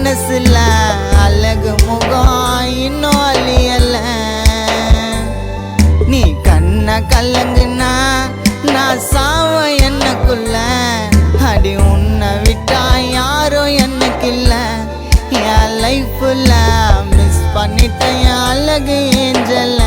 மனசுல அழகு முகம் இன்னும் அழியல. நீ கண்ண கலங்குனா நான் சாவ என்னக்குள்ள. அடி உன்னை விட்டா யாரும் எனக்கு இல்ல. என் லைஃப்ல மிஸ் பண்ணிட்டேன் என் அழகு ஏஞ்சல.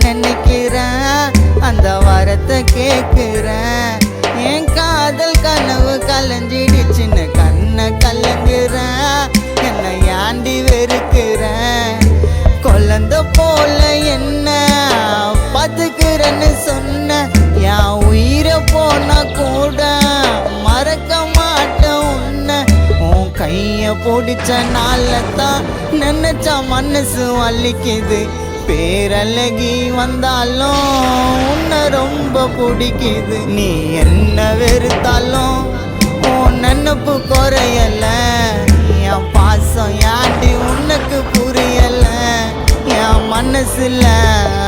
நினைக்கிறேன் அந்த வரத்தை கேட்கிறேன். என் காதல் கனவு கலைஞ்சிடுச்சுன்னு கண்ணை கலங்குறேன். என்னை ஏண்டி வெறுக்கிறேன். குழந்தை போல என்ன பார்த்துக்கிறேன்னு சொன்ன. என் உயிரை போனா கூட மறக்க மாட்டேன் உன்னை. உன் கைய பிடிச்ச நாளத்தான் நினைச்சா மனசு வலிக்குது. பேரழகி வந்தாலும் உன்னை ரொம்ப பிடிக்குது. நீ என்ன வெறுத்தாலும் உன் நினப்பு குறையல. என் பாசம் யாண்டி உனக்கு புரியல. என் மனசுல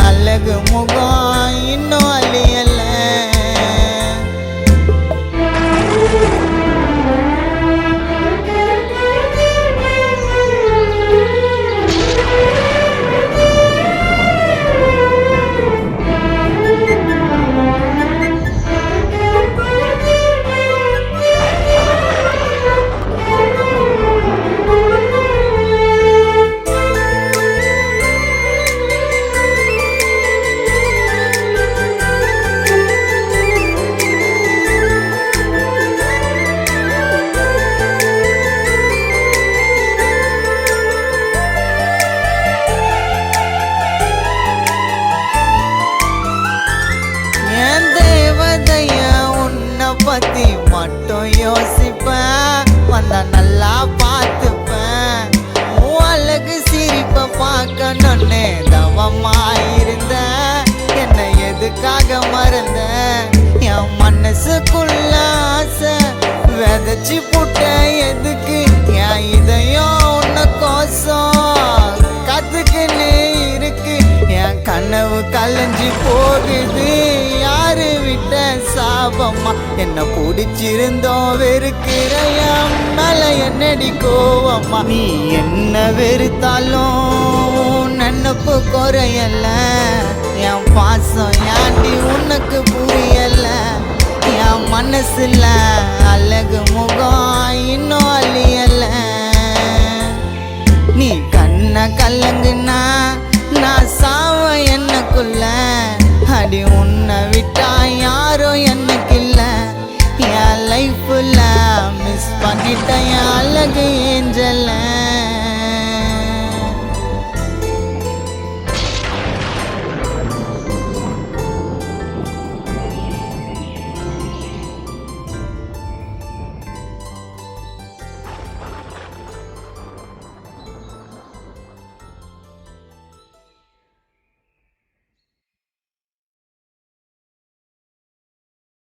அழகு முகம் இன்னும் அழியல. பத்தி மட்டும் யோசிப்பேன். வந்தா நல்லா பார்த்துப்பேன். அழகு சிரிப்ப பார்க்கணும்னு தவமாயிருந்த. என்னை எதுக்காக மறந்த. என் மனசுக்குள்ள ஆசை விதைச்சி புட்ட. எதுக்கு என் இதயம் உன்ன கோசம் கத்துக்குன்னு இருக்கு. என் கனவு கலைஞ்சி போகுது. யாரு விட்ட சாபமா என்ன பிடிச்சிருந்தோம் வெறுக்கிற. என் மேல என்னடி கோவமா. நீ என்ன வெறுத்தாலும் நினப்பு குறையல. என் பாசம் யாண்டி உனக்கு புரியல. என் மனசுல அழகு முகம் இன்னும் அழியல. நீ கண்ண கலங்குனா நான் சாவ என்னக்குள்ள. அடி உன்னை விட்டா யாரும் எனக்கு இல்ல. என் லைஃப்ல மிஸ் பண்ணிட்டேன் என் அழகு ஏஞ்சல.